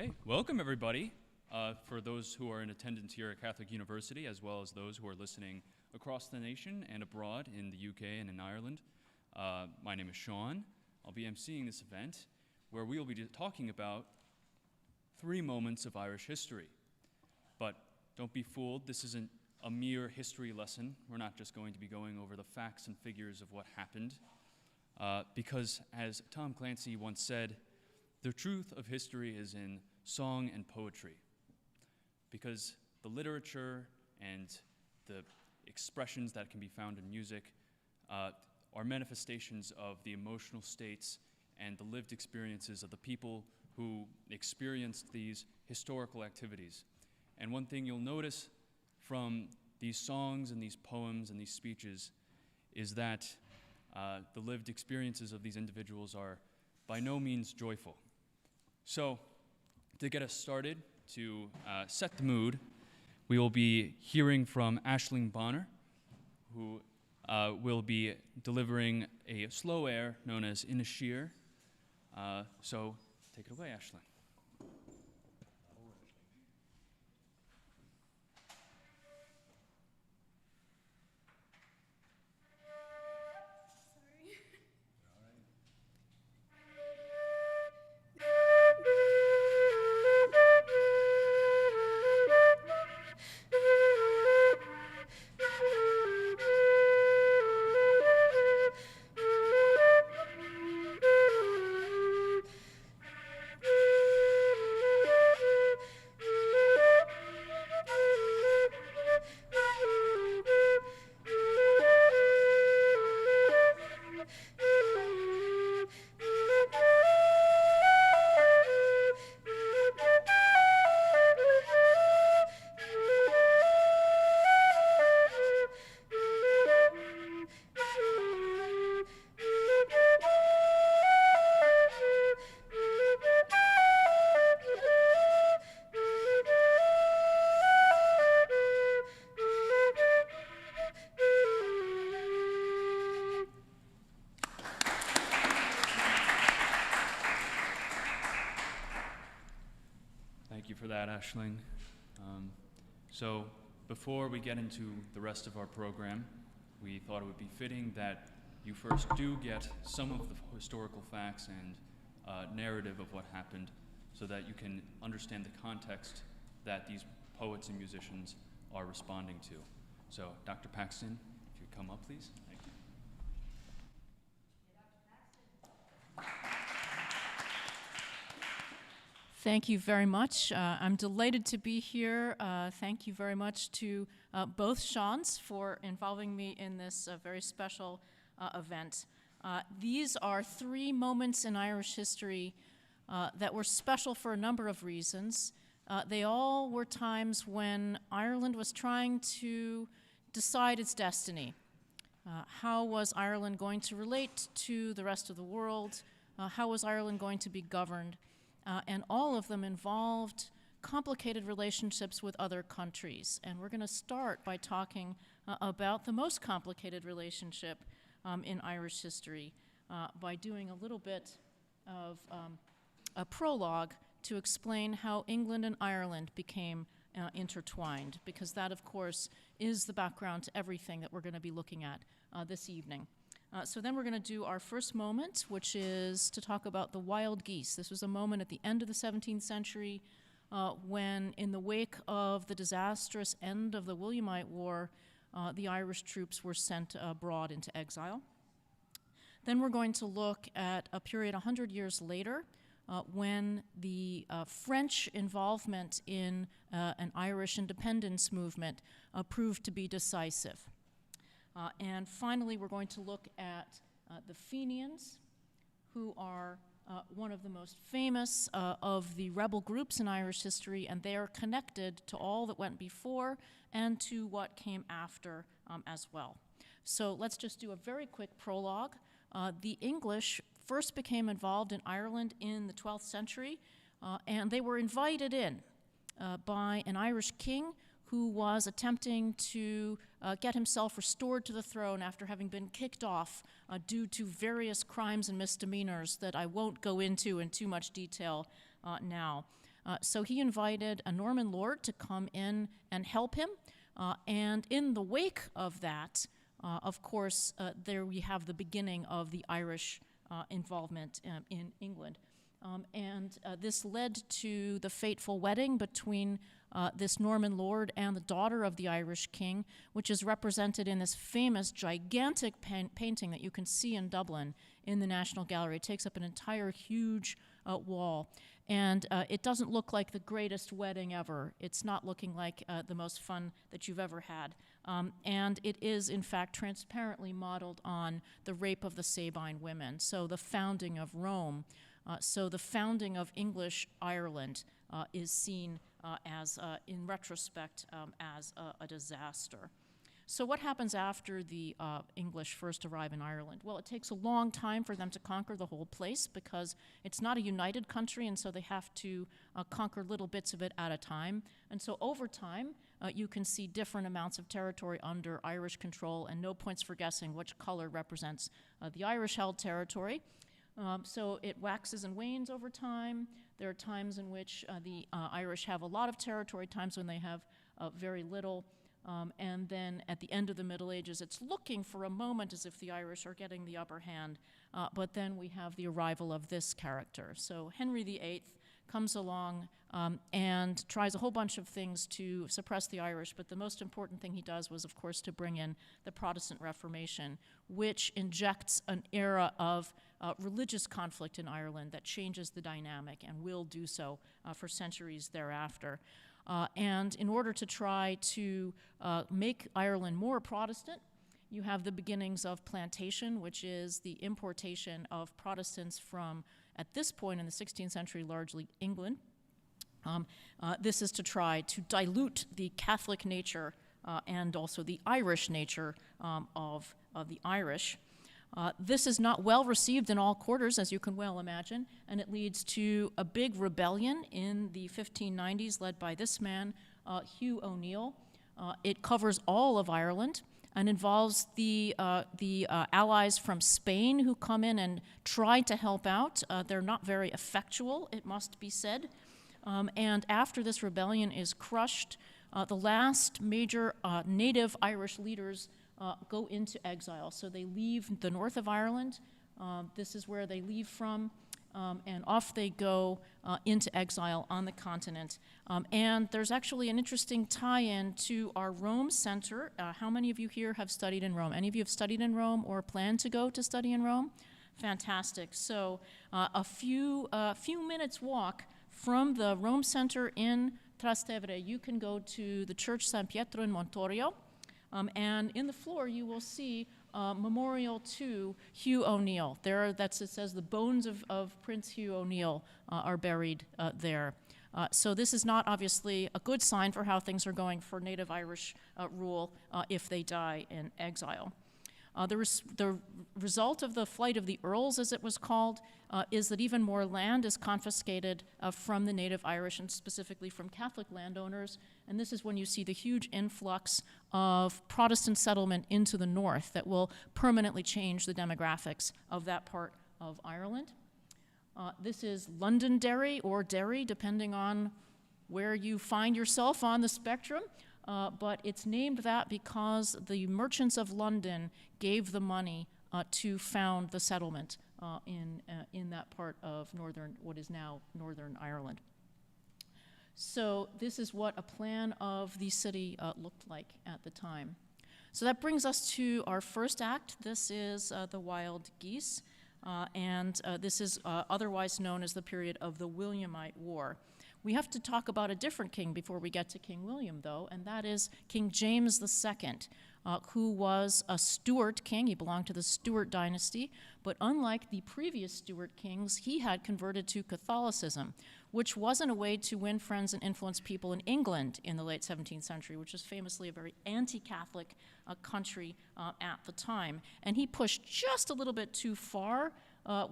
Okay, welcome everybody. For those who are in attendance here at Catholic University, as well as those who are listening across the nation and abroad in the UK and in Ireland. My name is Sean. I'll be emceeing this event where we will be talking about 3 moments of Irish history. But don't be fooled, this isn't a mere history lesson. We're not just going to be going over the facts and figures of what happened. Because as Tom Clancy once said, the truth of history is in song and poetry. Because the literature and the expressions that can be found in music are manifestations of the emotional states and the lived experiences of the people who experienced these historical activities. And one thing you'll notice from these songs and these poems and these speeches is that the lived experiences of these individuals are by no means joyful. So, to get us started, to set the mood, we will be hearing from Aisling Bonner, who will be delivering a slow air known as Inisheer. So, take it away, Aisling. Thank you for that, Aisling. So before we get into the rest of our program, we thought it would be fitting that you first do get some of the historical facts and narrative of what happened so that you can understand the context that these poets and musicians are responding to. So Dr. Paxton, if you come up, please. Thank you. Thank you very much. I'm delighted to be here. Thank you very much to both Seans for involving me in this very special event. These are 3 moments in Irish history that were special for a number of reasons. They all were times when Ireland was trying to decide its destiny. How was Ireland going to relate to the rest of the world? How was Ireland going to be governed? And all of them involved complicated relationships with other countries. And we're going to start by talking about the most complicated relationship in Irish history by doing a little bit of a prologue to explain how England and Ireland became intertwined, because that, of course, is the background to everything that we're going to be looking at this evening. So then we're going to do our first moment, which is to talk about the wild geese. This was a moment at the end of the 17th century when, in the wake of the disastrous end of the Williamite War, the Irish troops were sent abroad into exile. Then we're going to look at a period 100 years later when the French involvement in an Irish independence movement proved to be decisive. And finally, we're going to look at the Fenians, who are one of the most famous of the rebel groups in Irish history, and they are connected to all that went before and to what came after as well. So let's just do a very quick prologue. The English first became involved in Ireland in the 12th century, and they were invited in by an Irish king who was attempting to get himself restored to the throne after having been kicked off due to various crimes and misdemeanors that I won't go into in too much detail now. So he invited a Norman lord to come in and help him. And in the wake of that, of course, there we have the beginning of the Irish involvement in England. And this led to the fateful wedding between this Norman lord and the daughter of the Irish king, which is represented in this famous, gigantic painting that you can see in Dublin in the National Gallery. It takes up an entire huge wall. And it doesn't look like the greatest wedding ever. It's not looking like the most fun that you've ever had. And it is, in fact, transparently modeled on the rape of the Sabine women. So the founding of Rome, so the founding of English Ireland is seen as, in retrospect, as a disaster. So what happens after the English first arrive in Ireland? Well, it takes a long time for them to conquer the whole place because it's not a united country, and so they have to conquer little bits of it at a time. And so over time, you can see different amounts of territory under Irish control, and no points for guessing which color represents the Irish-held territory. So it waxes and wanes over time. There are times in which the Irish have a lot of territory, times when they have very little. And then at the end of the Middle Ages, it's looking for a moment as if the Irish are getting the upper hand. But then we have the arrival of this character. So Henry VIII comes along and tries a whole bunch of things to suppress the Irish, but the most important thing he does was, of course, to bring in the Protestant Reformation, which injects an era of religious conflict in Ireland that changes the dynamic and will do so for centuries thereafter. And in order to try to make Ireland more Protestant, you have the beginnings of plantation, which is the importation of Protestants from, at this point in the 16th century, largely England. This is to try to dilute the Catholic nature and also the Irish nature of the Irish. This is not well received in all quarters, as you can well imagine, and it leads to a big rebellion in the 1590s led by this man, Hugh O'Neill. It covers all of Ireland and involves the allies from Spain who come in and try to help out. They're not very effectual, it must be said. And after this rebellion is crushed, the last major native Irish leaders go into exile. So they leave the north of Ireland. This is where they leave from, and off they go into exile on the continent. And there's actually an interesting tie-in to our Rome Center. How many of you here have studied in Rome? Any of you have studied in Rome or plan to go to study in Rome? Fantastic. So a few minutes walk from the Rome Center in Trastevere, you can go to the Church San Pietro in Montorio. And in the floor, you will see a memorial to Hugh O'Neill. It says the bones of Prince Hugh O'Neill are buried there. So this is not obviously a good sign for how things are going for native Irish rule if they die in exile. The result of the flight of the Earls, as it was called, is that even more land is confiscated from the native Irish and specifically from Catholic landowners. And this is when you see the huge influx of Protestant settlement into the north that will permanently change the demographics of that part of Ireland. This is Londonderry or Derry, depending on where you find yourself on the spectrum. But it's named that because the merchants of London gave the money to found the settlement in that part of what is now Northern Ireland. So this is what a plan of the city looked like at the time. So that brings us to our first act. This is the Wild Geese, and this is otherwise known as the period of the Williamite War. We have to talk about a different king before we get to King William, though, and that is King James II, who was a Stuart king. He belonged to the Stuart dynasty, but unlike the previous Stuart kings, he had converted to Catholicism, which wasn't a way to win friends and influence people in England in the late 17th century, which was famously a very anti-Catholic country at the time. And he pushed just a little bit too far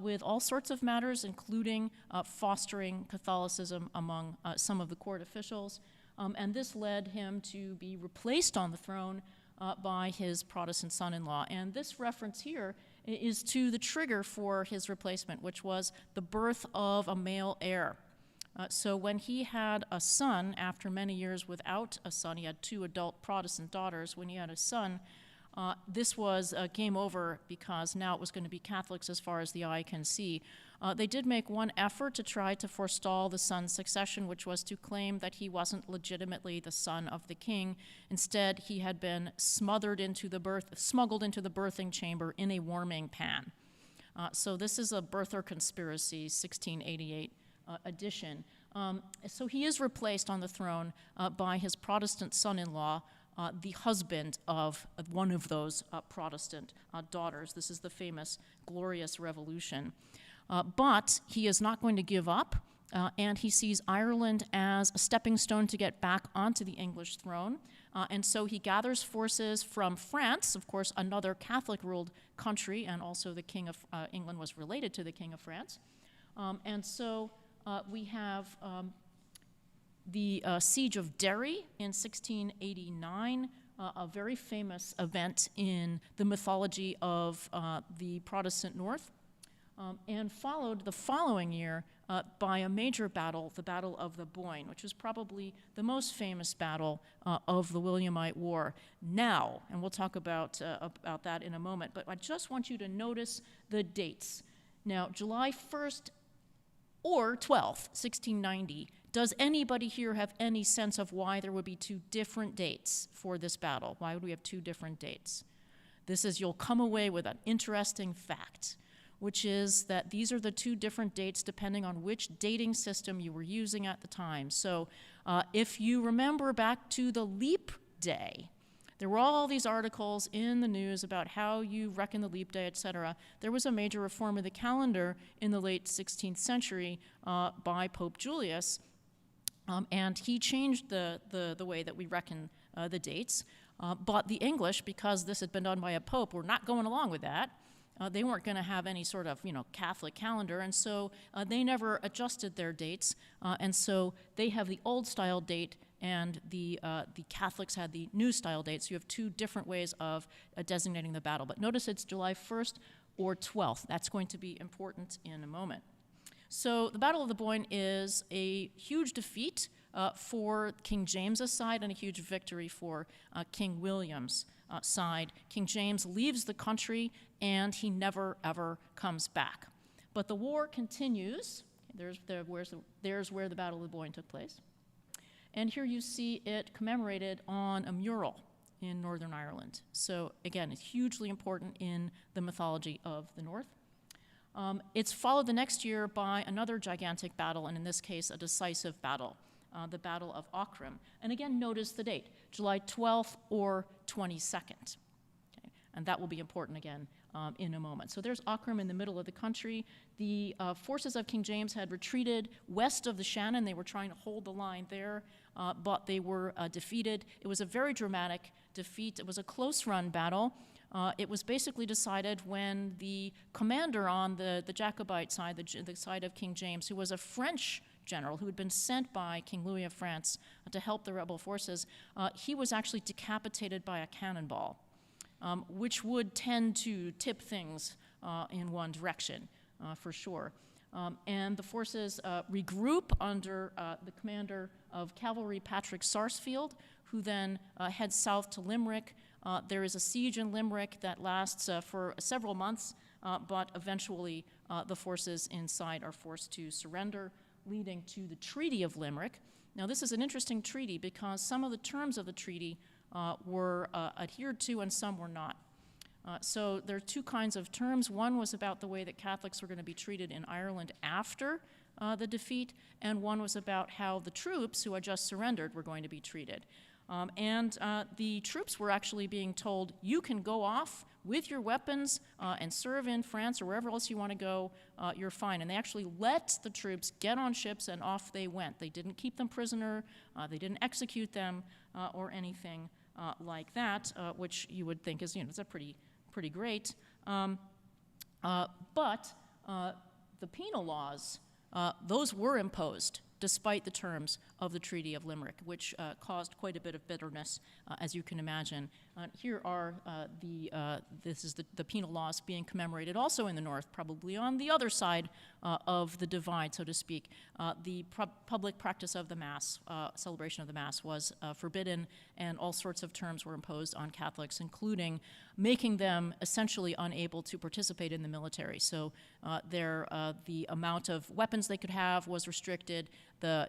with all sorts of matters, including fostering Catholicism among some of the court officials. And this led him to be replaced on the throne by his Protestant son-in-law. And this reference here is to the trigger for his replacement, which was the birth of a male heir. So when he had a son, after many years without a son, he had 2 adult Protestant daughters. When he had a son, this was game over because now it was going to be Catholics as far as the eye can see. They did make one effort to try to forestall the son's succession, which was to claim that he wasn't legitimately the son of the king. Instead, he had been smuggled into the birthing chamber in a warming pan. So this is a birther conspiracy, 1688 edition. So he is replaced on the throne by his Protestant son-in-law, the husband of one of those Protestant daughters. This is the famous Glorious Revolution. But he is not going to give up, and he sees Ireland as a stepping stone to get back onto the English throne. And so he gathers forces from France, of course, another Catholic-ruled country, and also the King of England was related to the King of France. And so we have the Siege of Derry in 1689, a very famous event in the mythology of the Protestant North, and followed the following year by a major battle, the Battle of the Boyne, which is probably the most famous battle of the Williamite War. Now, and we'll talk about that in a moment, but I just want you to notice the dates. Now, July 1st or 12th, 1690, does anybody here have any sense of why there would be 2 different dates for this battle? Why would we have 2 different dates? This is, you'll come away with an interesting fact, which is that these are the 2 different dates depending on which dating system you were using at the time. So if you remember back to the leap day, there were all these articles in the news about how you reckon the leap day, etc. There was a major reform of the calendar in the late 16th century by Pope Julius, and he changed the way that we reckon the dates. But the English, because this had been done by a pope, were not going along with that. They weren't going to have any sort of, Catholic calendar, and so they never adjusted their dates, and so they have the old-style date, and the Catholics had the new-style date, so you have 2 different ways of designating the battle. But notice it's July 1st or 12th. That's going to be important in a moment. So the Battle of the Boyne is a huge defeat for King James's side and a huge victory for King William's side. King James leaves the country, and he never, ever comes back. But the war continues. There's where the Battle of the Boyne took place. And here you see it commemorated on a mural in Northern Ireland. So again, it's hugely important in the mythology of the North. It's followed the next year by another gigantic battle, and in this case, a decisive battle, the Battle of Aughrim. And again, notice the date, July 12th or 22nd. Okay? And that will be important again in a moment. So there's Aughrim in the middle of the country. The forces of King James had retreated west of the Shannon. They were trying to hold the line there, but they were defeated. It was a very dramatic defeat. It was a close-run battle. It was basically decided when the commander on the Jacobite side, the side of King James, who was a French general who had been sent by King Louis of France to help the rebel forces, he was actually decapitated by a cannonball, which would tend to tip things in one direction, for sure. And the forces regroup under the commander of cavalry, Patrick Sarsfield, who then heads south to Limerick. There is a siege in Limerick that lasts for several months, but eventually the forces inside are forced to surrender, leading to the Treaty of Limerick. Now, this is an interesting treaty because some of the terms of the treaty were adhered to and some were not. So there are 2 kinds of terms. One was about the way that Catholics were going to be treated in Ireland after the defeat, and one was about how the troops who had just surrendered were going to be treated. And the troops were actually being told, you can go off with your weapons and serve in France or wherever else you want to go, you're fine. And they actually let the troops get on ships and off they went. They didn't keep them prisoner, they didn't execute them or anything like that, which you would think is, it's a pretty great. But the penal laws, those were imposed despite the terms of the Treaty of Limerick, which caused quite a bit of bitterness, as you can imagine. Here are this is the penal laws being commemorated also in the North, probably on the other side of the divide, so to speak. The public practice of the Mass, celebration of the Mass, was forbidden, and all sorts of terms were imposed on Catholics, including making them essentially unable to participate in the military. So the amount of weapons they could have was restricted.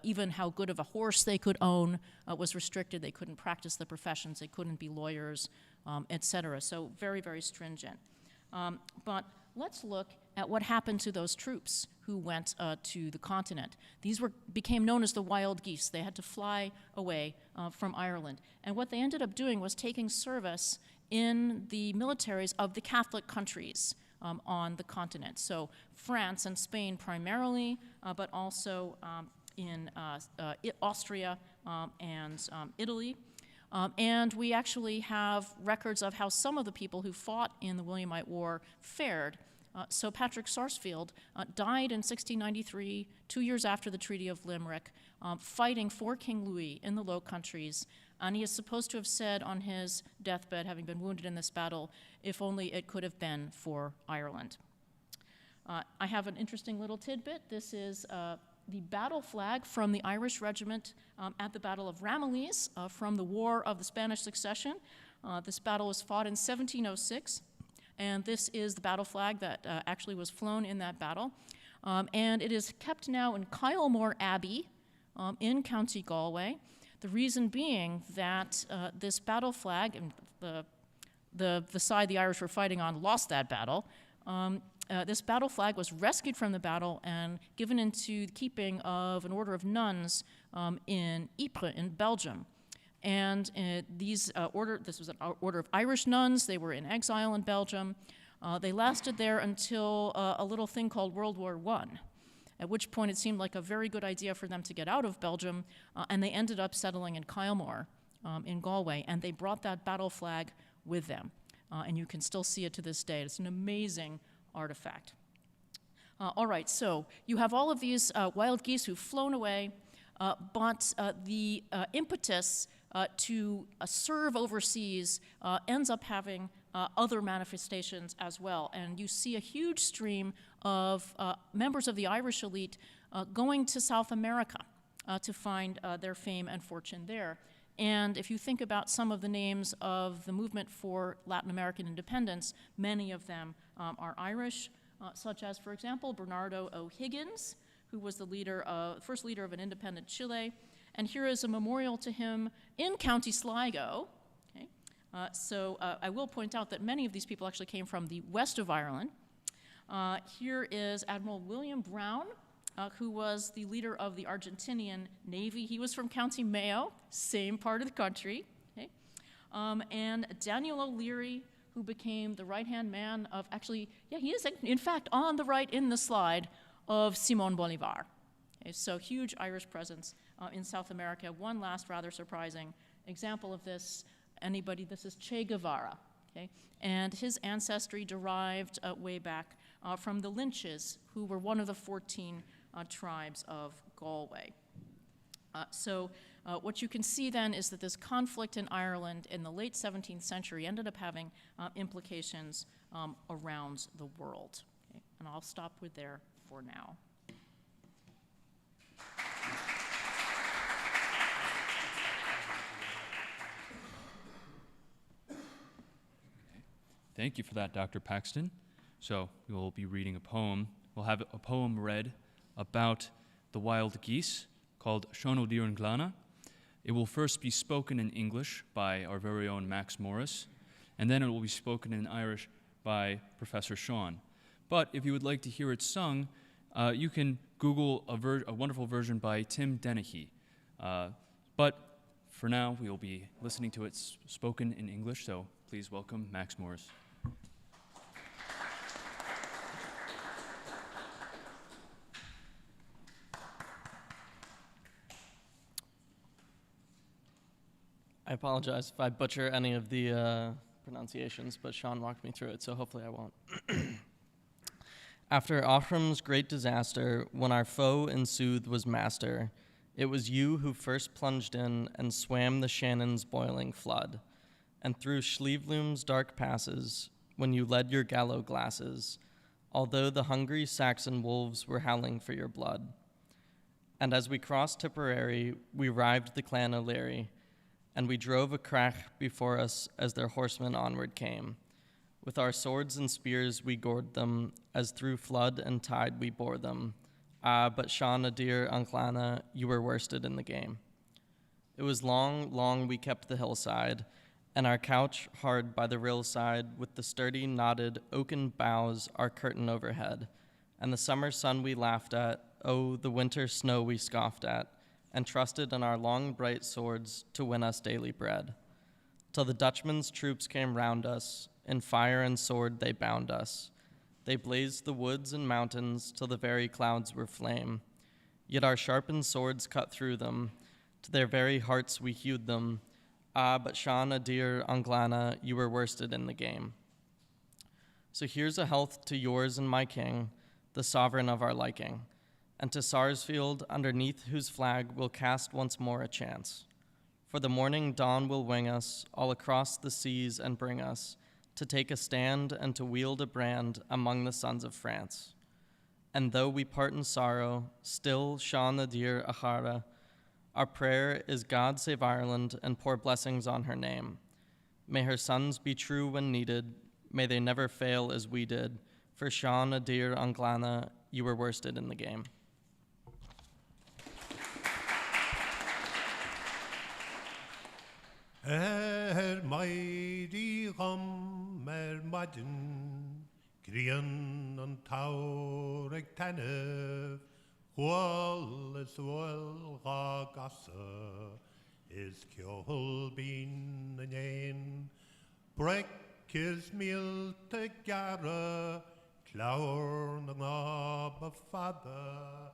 Even how good of a horse they could own was restricted. They couldn't practice the professions. They couldn't be lawyers, etc. So very, very stringent. But let's look at what happened to those troops who went to the continent. These became known as the wild geese. They had to fly away from Ireland. And what they ended up doing was taking service in the militaries of the Catholic countries on the continent. So France and Spain primarily, but also in Austria and Italy. And we actually have records of how some of the people who fought in the Williamite War fared. So Patrick Sarsfield died in 1693, 2 years after the Treaty of Limerick, fighting for King Louis in the Low Countries. And he is supposed to have said on his deathbed, having been wounded in this battle, if only it could have been for Ireland. I have an interesting little tidbit. This is the battle flag from the Irish regiment at the Battle of Ramillies from the War of the Spanish Succession. This battle was fought in 1706, and this is the battle flag that actually was flown in that battle. And it is kept now in Kylemore Abbey in County Galway. The reason being that this battle flag, and the side the Irish were fighting on lost that battle. This battle flag was rescued from the battle and given into the keeping of an order of nuns in Ypres in Belgium. And this was an order of Irish nuns. They were in exile in Belgium. They lasted there until a little thing called World War I, at which point it seemed like a very good idea for them to get out of Belgium, and they ended up settling in Kylemore in Galway, and they brought that battle flag with them. And you can still see it to this day. It's an amazing artifact. All right, so you have all of these wild geese who've flown away, but the impetus to serve overseas ends up having other manifestations as well. And you see a huge stream of members of the Irish elite going to South America to find their fame and fortune there. And if you think about some of the names of the movement for Latin American independence, many of them are Irish, such as, for example, Bernardo O'Higgins, who was the first leader of an independent Chile. And here is a memorial to him in County Sligo. Okay? So I will point out that many of these people actually came from the west of Ireland. Here is Admiral William Brown, who was the leader of the Argentinian Navy. He was from County Mayo, same part of the country. Okay? And Daniel O'Leary, who became the right-hand man of, actually, yeah, he is, in fact, on the right in the slide, of Simón Bolívar. Okay, so huge Irish presence in South America. One last rather surprising example of this, this is Che Guevara. Okay? And his ancestry derived way back from the Lynches, who were one of the 14 tribes of Galway. So what you can see then is that this conflict in Ireland in the late 17th century ended up having implications around the world. Okay? And I'll stop with there for now. Thank you for that, Dr. Paxton. So we will be reading a poem. We'll have a poem read about the wild geese called Sean O'Dearn Glana. It will first be spoken in English by our very own Max Morris, and then it will be spoken in Irish by Professor Sean. But if you would like to hear it sung, you can Google a wonderful version by Tim Dennehy. But for now, we will be listening to it spoken in English, so please welcome Max Morris. I apologize if I butcher any of the pronunciations, but Sean walked me through it, so hopefully I won't. After Aughrim's great disaster, when our foe in sooth was master, It was you who first plunged in and swam the Shannon's boiling flood, and through Schlievloom's dark passes, when you led your gallow glasses, although the hungry Saxon wolves were howling for your blood. And as we crossed Tipperary, we rived the clan O'Leary, and we drove a crack before us as their horsemen onward came. With our swords and spears we gored them, as through flood and tide we bore them. Ah, but Sean Adair Anglana, you were worsted in the game. It was long, long we kept the hillside, and our couch hard by the rill side, with the sturdy, knotted, oaken boughs our curtain overhead, and the summer sun we laughed at, oh, the winter snow we scoffed at, and trusted in our long, bright swords to win us daily bread. Till the Dutchman's troops came round us, in fire and sword they bound us. They blazed the woods and mountains till the very clouds were flame. Yet our sharpened swords cut through them, to their very hearts we hewed them. Ah, but Sean Adair Anglana, you were worsted in the game. So here's a health to yours and my king, the sovereign of our liking, and to Sarsfield, underneath whose flag we'll cast once more a chance. For the morning dawn will wing us all across the seas and bring us to take a stand and to wield a brand among the sons of France. And though we part in sorrow, still Sean Adair Achara, our prayer is God save Ireland and pour blessings on her name. May her sons be true when needed, may they never fail as we did, for Sean Adair Anglana, you were worsted in the game. Mighty ram madden, Grian and Taureg Tanef, Wall is well ragassa, is Kjol bean and yen, Break is meal to gara, Clower and knob of father,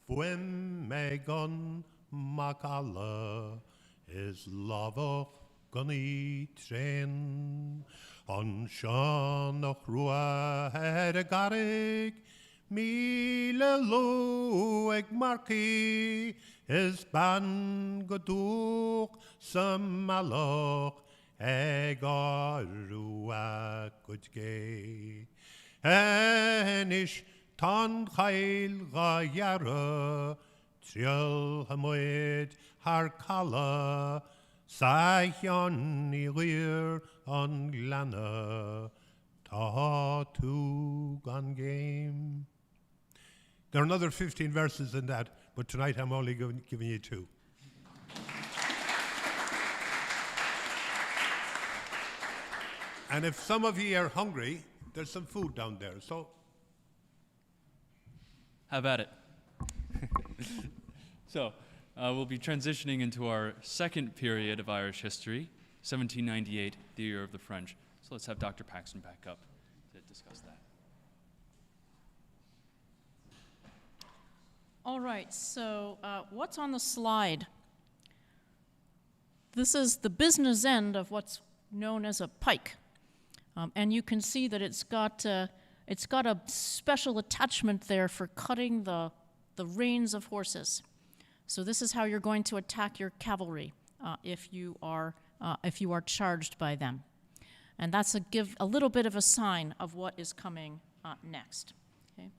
Fwem megon makala, is love gunny train on Sean och Rua had a garig Mile lo eg marki is ban goduk some maloch eg Rua good gay enish tan chail ga yara trial hamoed har kala Saion ni rir on glana ta tu gun game. There are another 15 verses in that, but tonight I'm only giving you 2. And if some of you are hungry, there's some food down there. So Have at it. So, we'll be transitioning into our second period of Irish history, 1798, the year of the French. So let's have Dr. Paxton back up to discuss that. All right, so what's on the slide? This is the business end of what's known as a pike. And you can see that it's got a special attachment there for cutting the reins of horses. So this is how you're going to attack your cavalry if you are charged by them. And that's a little bit of a sign of what is coming next. Okay?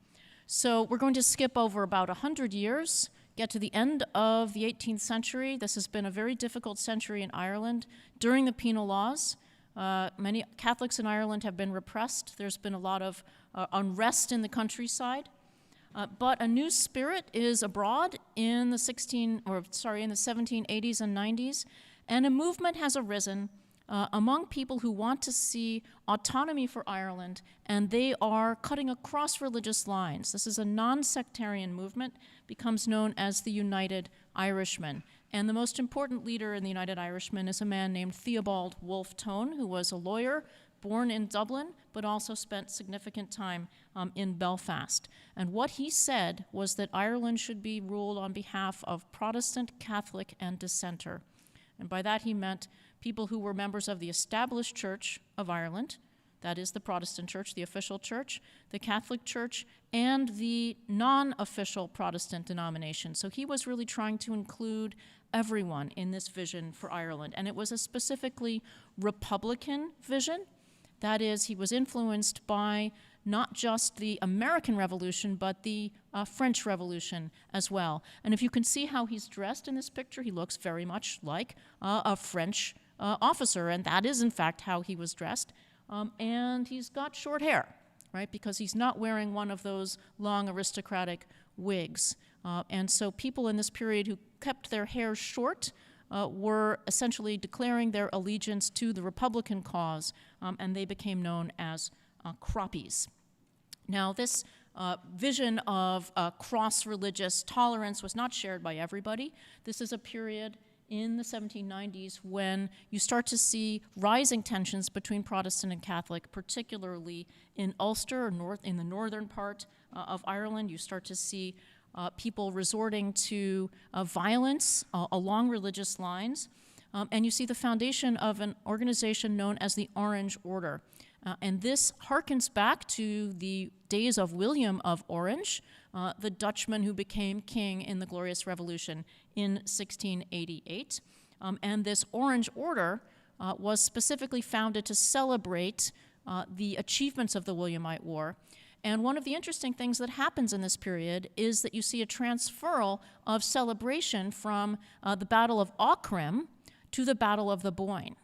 So we're going to skip over about 100 years, get to the end of the 18th century. This has been a very difficult century in Ireland. During the penal laws, many Catholics in Ireland have been repressed. There's been a lot of unrest in the countryside. But a new spirit is abroad in the 1780s and 90s, and a movement has arisen among people who want to see autonomy for Ireland, and they are cutting across religious lines. This is a non-sectarian movement, becomes known as the United Irishmen. And the most important leader in the United Irishmen is a man named Theobald Wolfe Tone, who was a lawyer, born in Dublin, but also spent significant time in Belfast. And what he said was that Ireland should be ruled on behalf of Protestant, Catholic, and Dissenter. And by that he meant people who were members of the established Church of Ireland, that is the Protestant Church, the official church, the Catholic Church, and the non-official Protestant denomination. So he was really trying to include everyone in this vision for Ireland, and it was a specifically Republican vision. That is, he was influenced by not just the American Revolution, but the French Revolution as well. And if you can see how he's dressed in this picture, he looks very much like a French officer, and that is, in fact, how he was dressed. And he's got short hair, right, because he's not wearing one of those long aristocratic wigs. And so people in this period who kept their hair short were essentially declaring their allegiance to the Republican cause, and they became known as croppies. Now, this vision of cross-religious tolerance was not shared by everybody. This is a period in the 1790s when you start to see rising tensions between Protestant and Catholic, particularly in Ulster, in the northern part of Ireland. You start to see people resorting to violence along religious lines, and you see the foundation of an organization known as the Orange Order. And this harkens back to the days of William of Orange, the Dutchman who became king in the Glorious Revolution in 1688. And this Orange Order was specifically founded to celebrate the achievements of the Williamite War. And one of the interesting things that happens in this period is that you see a transferal of celebration from the Battle of Aughrim to the Battle of the Boyne.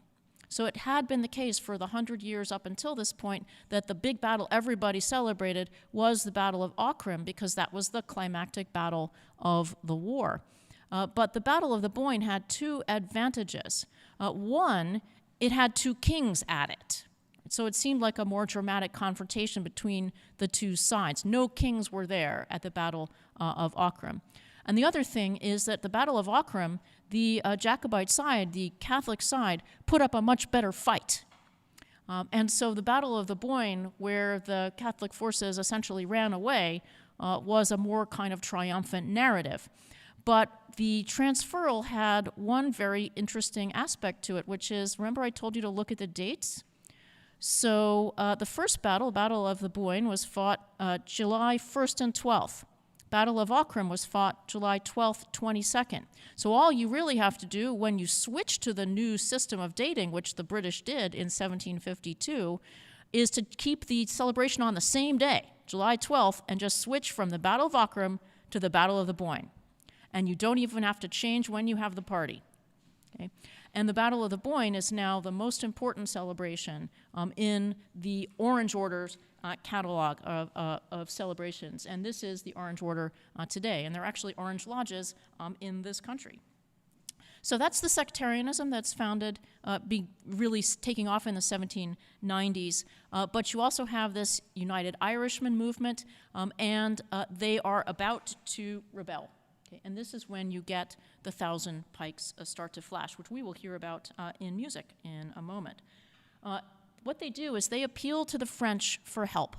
So it had been the case for the 100 years up until this point that the big battle everybody celebrated was the Battle of Aughrim, because that was the climactic battle of the war. But the Battle of the Boyne had two advantages. One, it had two kings at it. So it seemed like a more dramatic confrontation between the two sides. No kings were there at the Battle of Aughrim. And the other thing is that the Battle of Aughrim, the Jacobite side, the Catholic side, put up a much better fight. And so the Battle of the Boyne, where the Catholic forces essentially ran away, was a more kind of triumphant narrative. But the transferal had one very interesting aspect to it, which is, remember I told you to look at the dates? So the first battle, Battle of the Boyne, was fought July 1st and 12th. Battle of Aughrim was fought July 12th, 22nd. So all you really have to do when you switch to the new system of dating, which the British did in 1752, is to keep the celebration on the same day, July 12th, and just switch from the Battle of Aughrim to the Battle of the Boyne. And you don't even have to change when you have the party. Okay? And the Battle of the Boyne is now the most important celebration in the Orange Order's catalog of celebrations. And this is the Orange Order today. And there are actually Orange Lodges in this country. So that's the sectarianism that's founded, really taking off in the 1790s. But you also have this United Irishmen movement, and they are about to rebel. Okay, and this is when you get the Thousand Pikes start to flash, which we will hear about in music in a moment. What they do is they appeal to the French for help.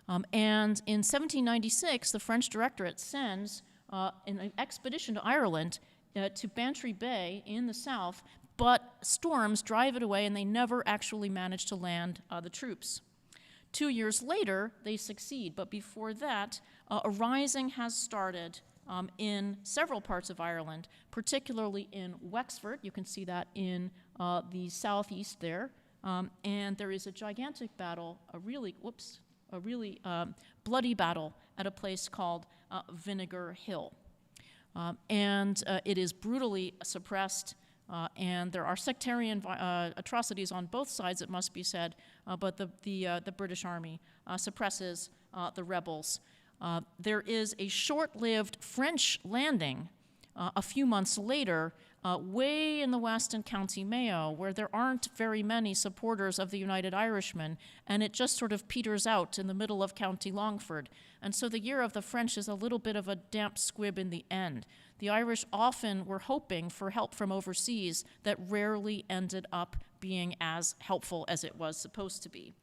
And in 1796, the French Directorate sends an expedition to Ireland to Bantry Bay in the south, but storms drive it away and they never actually manage to land the troops. 2 years later, they succeed, but before that, a rising has started in several parts of Ireland, particularly in Wexford. You can see that in the southeast there. And there is a gigantic battle, a really bloody battle at a place called Vinegar Hill. And it is brutally suppressed, and there are sectarian atrocities on both sides, it must be said, but the British Army suppresses the rebels. There is a short-lived French landing a few months later, way in the west in County Mayo, where there aren't very many supporters of the United Irishmen, and it just sort of peters out in the middle of County Longford. And so the year of the French is a little bit of a damp squib in the end. The Irish often were hoping for help from overseas that rarely ended up being as helpful as it was supposed to be.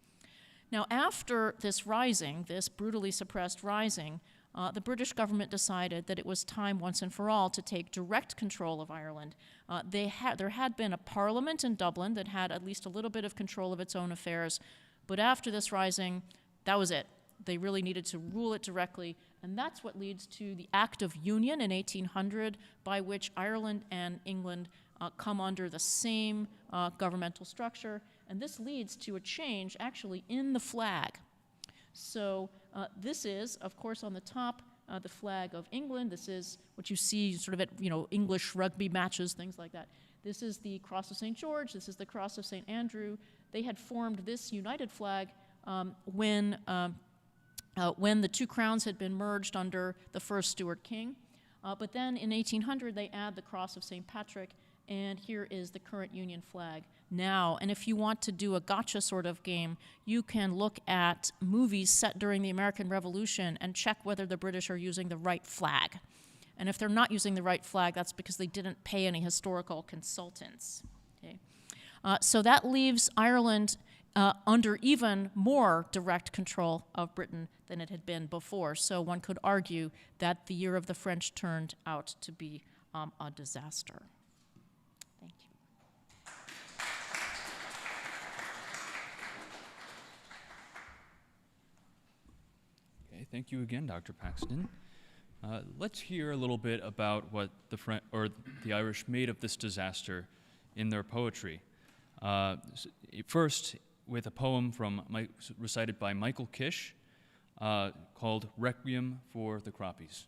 Now, after this rising, this brutally suppressed rising, the British government decided that it was time once and for all to take direct control of Ireland. There had been a parliament in Dublin that had at least a little bit of control of its own affairs, But after this rising, that was it. They really needed to rule it directly, and that's what leads to the Act of Union in 1800, by which Ireland and England come under the same governmental structure, and this leads to a change actually in the flag. So this is, of course, on the top, the flag of England. This is what you see sort of at, English rugby matches, things like that. This is the Cross of St. George. This is the Cross of St. Andrew. They had formed this united flag when the two crowns had been merged under the first Stuart king. But then in 1800, they add the Cross of St. Patrick, and here is the current Union flag now. And if you want to do a gotcha sort of game, you can look at movies set during the American Revolution and check whether the British are using the right flag. And if they're not using the right flag, that's because they didn't pay any historical consultants. Okay? So that leaves Ireland under even more direct control of Britain than it had been before. So one could argue that the year of the French turned out to be a disaster. Thank you. Okay, thank you again, Dr. Paxton. Let's hear a little bit about what the Irish made of this disaster in their poetry. First, with a poem recited by Michael Kish called Requiem for the Croppies.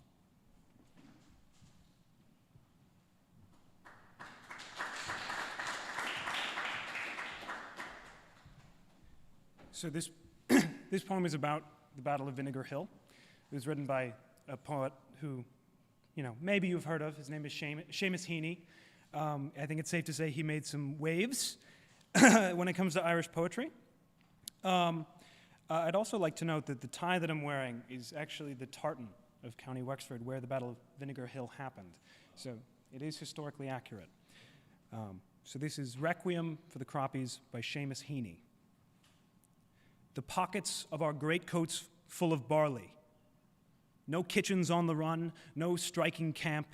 So this poem is about the Battle of Vinegar Hill. It was written by a poet who, maybe you've heard of. His name is Seamus Heaney. I think it's safe to say he made some waves when it comes to Irish poetry. I'd also like to note that the tie that I'm wearing is actually the tartan of County Wexford, where the Battle of Vinegar Hill happened. So it is historically accurate. So this is Requiem for the Croppies by Seamus Heaney. The pockets of our greatcoats full of barley. No kitchens on the run, no striking camp.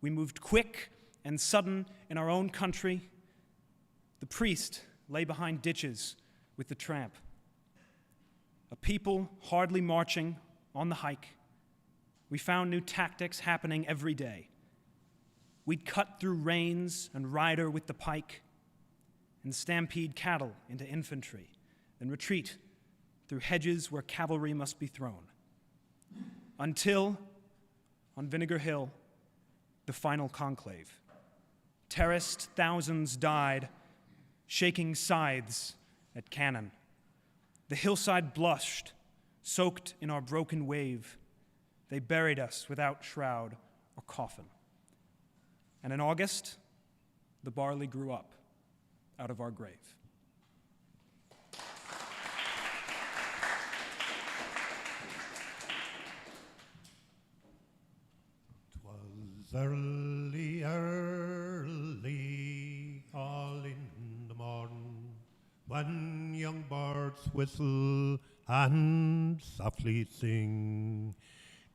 We moved quick and sudden in our own country. The priest lay behind ditches with the tramp. A people hardly marching on the hike. We found new tactics happening every day. We'd cut through reins and rider with the pike and stampede cattle into infantry, then retreat through hedges where cavalry must be thrown. Until, on Vinegar Hill, the final conclave. Terraced thousands died, shaking scythes at cannon. The hillside blushed, soaked in our broken wave. They buried us without shroud or coffin. And in August, the barley grew up out of our grave. 'Twas early, early, all in the morn, when young birds whistle and softly sing,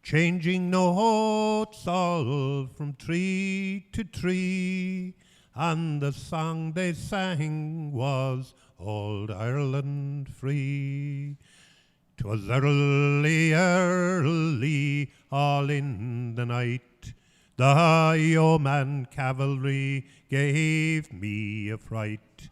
changing notes all from tree to tree, and the song they sang was Old Ireland Free. 'Twas early, early, all in the night, the yeoman cavalry gave me a fright.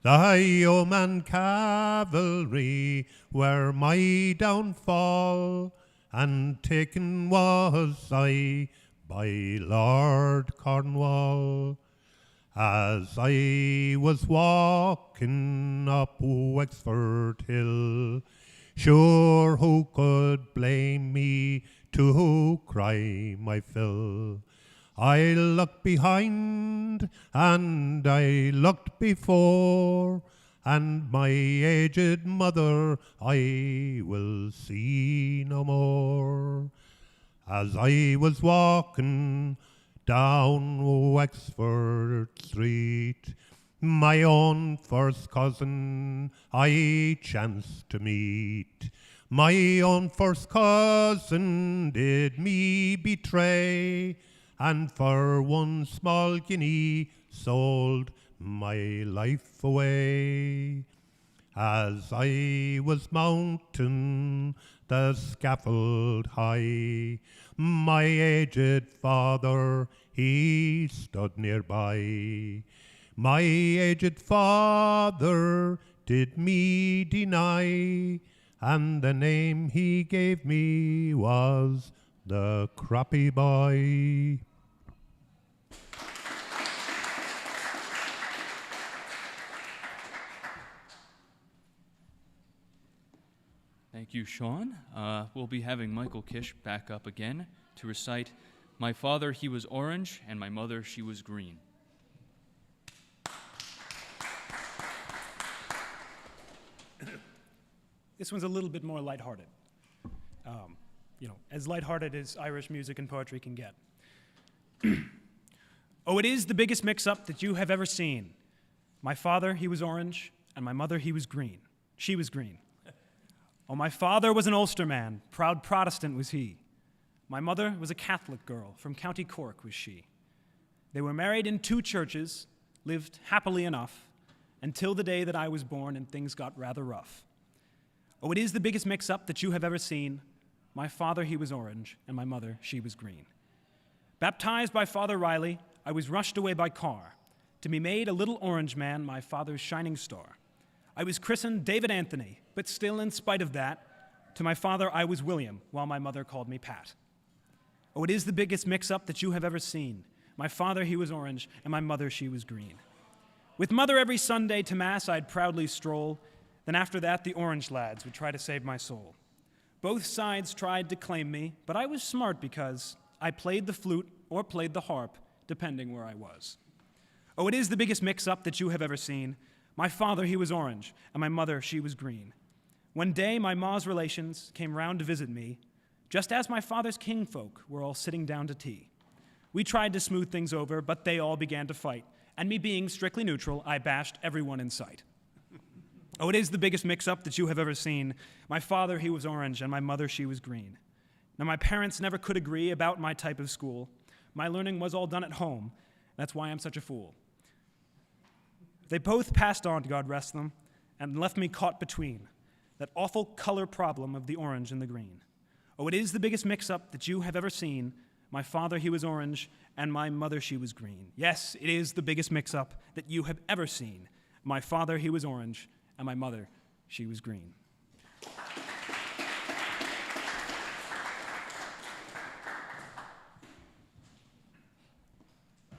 The yeoman cavalry were my downfall, and taken was I by Lord Cornwall. As I was walking up Wexford Hill, sure who could blame me to cry my fill? I looked behind and I looked before, and my aged mother I will see no more. As I was walking down Wexford Street, my own first cousin I chanced to meet. My own first cousin did me betray, and for one small guinea sold my life away. As I was mounting the scaffold high, my aged father, he stood nearby. My aged father did me deny, and the name he gave me was the Crappy Boy. Thank you, Sean. We'll be having Michael Kish back up again to recite, "My father, he was orange, and my mother, she was green." This one's a little bit more lighthearted. As lighthearted as Irish music and poetry can get. Oh, it is the biggest mix-up that you have ever seen. My father, he was orange, and my mother, he was green. She was green. Oh, my father was an Ulster man, proud Protestant was he. My mother was a Catholic girl, from County Cork was she. They were married in 2 churches, lived happily enough, until the day that I was born and things got rather rough. Oh, it is the biggest mix-up that you have ever seen. My father, he was orange, and my mother, she was green. Baptized by Father Riley, I was rushed away by car, to be made a little orange man, my father's shining star. I was christened David Anthony, but still, in spite of that, to my father I was William, while my mother called me Pat. Oh, it is the biggest mix-up that you have ever seen. My father, he was orange, and my mother, she was green. With mother every Sunday to Mass I'd proudly stroll, then after that the orange lads would try to save my soul. Both sides tried to claim me, but I was smart because I played the flute or played the harp, depending where I was. Oh, it is the biggest mix-up that you have ever seen. My father, he was orange, and my mother, she was green. One day, my ma's relations came round to visit me, just as my father's kinfolk were all sitting down to tea. We tried to smooth things over, but they all began to fight, and me being strictly neutral, I bashed everyone in sight. Oh, it is the biggest mix-up that you have ever seen. My father, he was orange, and my mother, she was green. Now, my parents never could agree about my type of school. My learning was all done at home. That's why I'm such a fool. They both passed on, God rest them, and left me caught between that awful color problem of the orange and the green. Oh, it is the biggest mix-up that you have ever seen. My father, he was orange, and my mother, she was green. Yes, it is the biggest mix-up that you have ever seen. My father, he was orange, and my mother, she was green.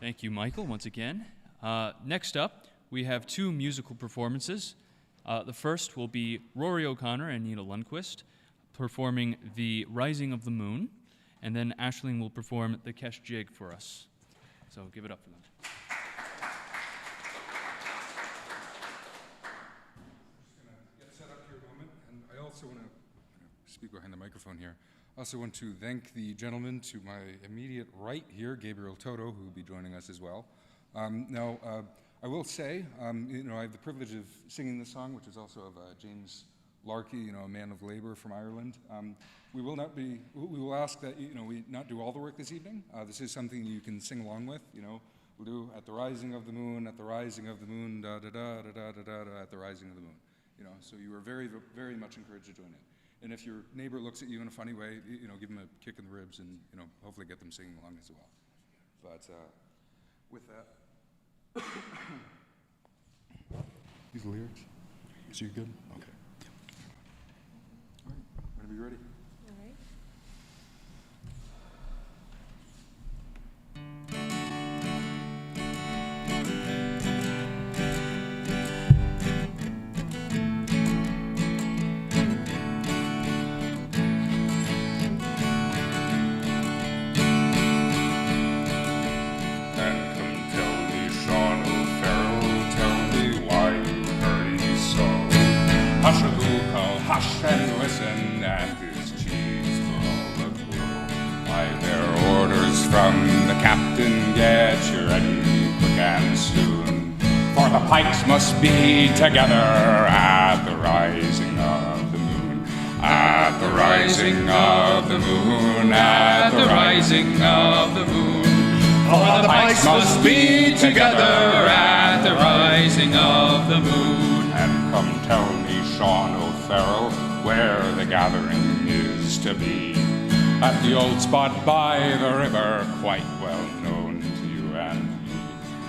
Thank you, Michael, once again. Next up, we have 2 musical performances. The first will be Rory O'Connor and Nina Lundquist performing The Rising of the Moon, and then Aisling will perform the Kesh Jig for us. So give it up for them. Get set up here a moment, and I also want to speak behind the microphone here. I also want to thank the gentleman to my immediate right here, Gabriel Toto, who will be joining us as well. I will say, I have the privilege of singing this song, which is also of James Larkey, a man of labor from Ireland. We will ask that we not do all the work this evening. This is something you can sing along with. We'll do at the rising of the moon, at the rising of the moon, da da da da da da da, da at the rising of the moon. So you are very, very much encouraged to join in. And if your neighbor looks at you in a funny way, give them a kick in the ribs and hopefully get them singing along as well. But with that. These lyrics? So you're good? Okay. All right, I'm gonna be ready. All right. Hush and listen, and his cheeks will look blue. By their orders from the captain, get you ready quick and soon. For the pikes must be together at the rising of the moon. At the rising of the moon, at the rising of the moon. For the pikes must be together at the rising of the moon. And come tell me, Sean O'Farrell, where the gathering is to be. At the old spot by the river, quite well known to you and me.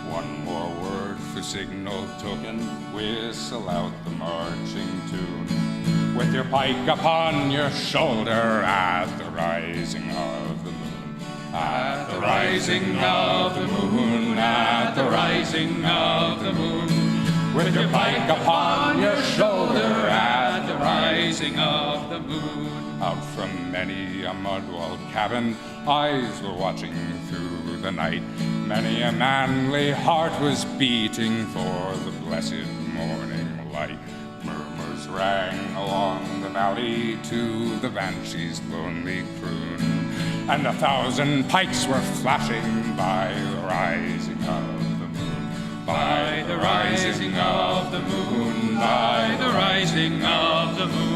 One more word for signal token, whistle out the marching tune. With your pike upon your shoulder at the rising of the moon. At the rising of the moon, at the rising of the moon. With your pike upon your shoulder at the rising of the moon. Out from many a mud-walled cabin, eyes were watching through the night. Many a manly heart was beating for the blessed morning light. Murmurs rang along the valley to the banshee's lonely croon, and 1,000 pikes were flashing by the rising of the moon. By the rising of the moon, by the rising of the moon.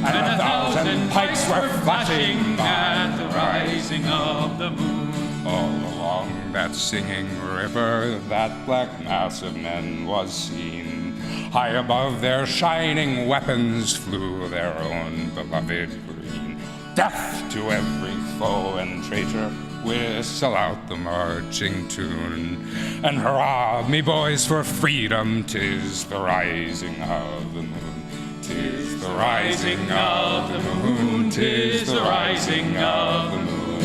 And 1,000 pikes were flashing at the rising of the moon. All along that singing river, that black mass of men was seen. High above their shining weapons flew their own beloved green. Death to every foe and traitor, whistle out the marching tune. And hurrah, me boys, for freedom, 'tis the rising of the moon. 'Tis the rising of the moon, 'tis the rising of the moon.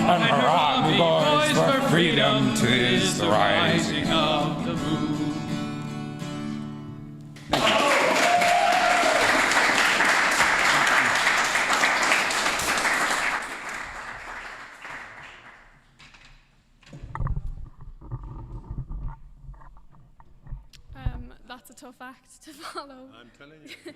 And hurrah, me boys, for freedom, 'tis the rising of the moon. That's a tough act to follow. I'm telling you.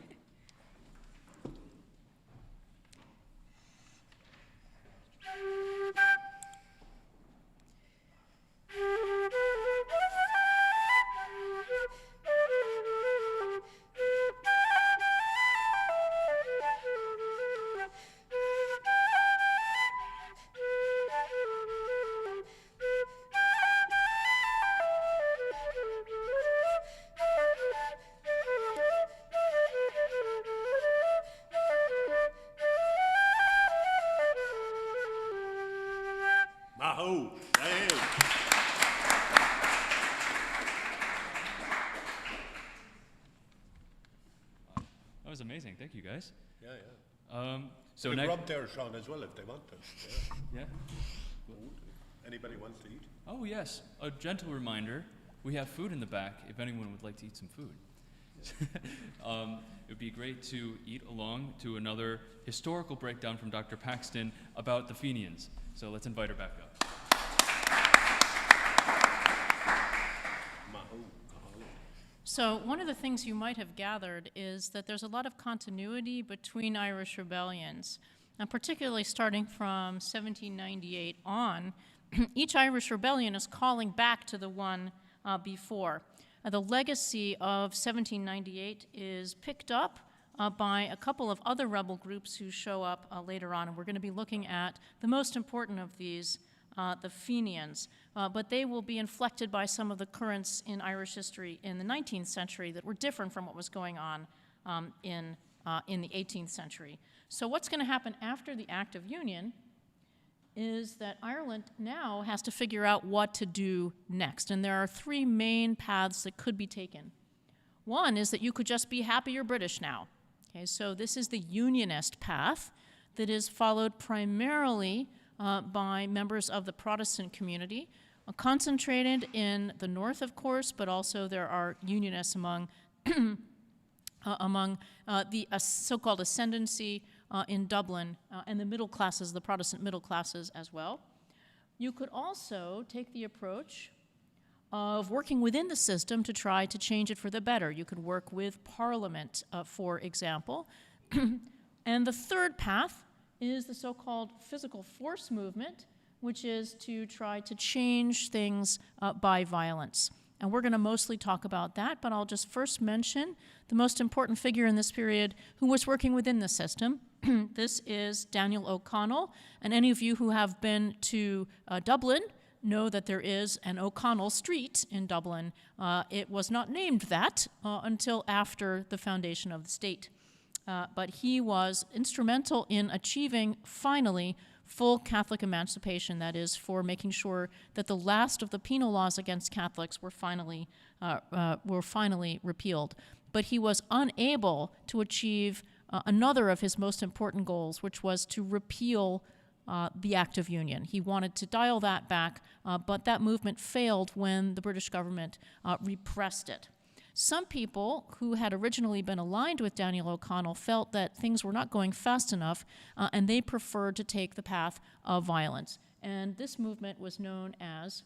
Maho! Damn. That was amazing. Thank you, guys. Yeah, yeah. So You next, rub there, Sean, as well, if they want to. Yeah. yeah. Anybody wants to eat? Oh yes, a gentle reminder. We have food in the back if anyone would like to eat some food. It would be great to eat along to another historical breakdown from Dr. Paxton about the Fenians. So let's invite her back up. So one of the things you might have gathered is that there's a lot of continuity between Irish rebellions, and particularly starting from 1798 on. Each Irish rebellion is calling back to the one before. The legacy of 1798 is picked up by a couple of other rebel groups who show up later on, and we're going to be looking at the most important of these, the Fenians. But they will be inflected by some of the currents in Irish history in the 19th century that were different from what was going on in the 18th century. So what's going to happen after the Act of Union is that Ireland now has to figure out what to do next. And there are three main paths that could be taken. One is that you could just be happy you're British now. Okay, so this is the unionist path that is followed primarily by members of the Protestant community, concentrated in the north, of course, but also there are unionists among the so-called ascendancy in Dublin and the middle classes, the Protestant middle classes as well. You could also take the approach of working within the system to try to change it for the better. You could work with Parliament, for example. And the third path is the so-called physical force movement, which is to try to change things by violence. And we're going to mostly talk about that, but I'll just first mention the most important figure in this period who was working within the system. This is Daniel O'Connell, and any of you who have been to Dublin know that there is an O'Connell Street in Dublin. It was not named that until after the foundation of the state. But he was instrumental in achieving, finally, full Catholic emancipation, that is, for making sure that the last of the penal laws against Catholics were finally repealed. But he was unable to achieve another of his most important goals, which was to repeal the Act of Union. He wanted to dial that back, but that movement failed when the British government repressed it. Some people who had originally been aligned with Daniel O'Connell felt that things were not going fast enough, and they preferred to take the path of violence. And this movement was known as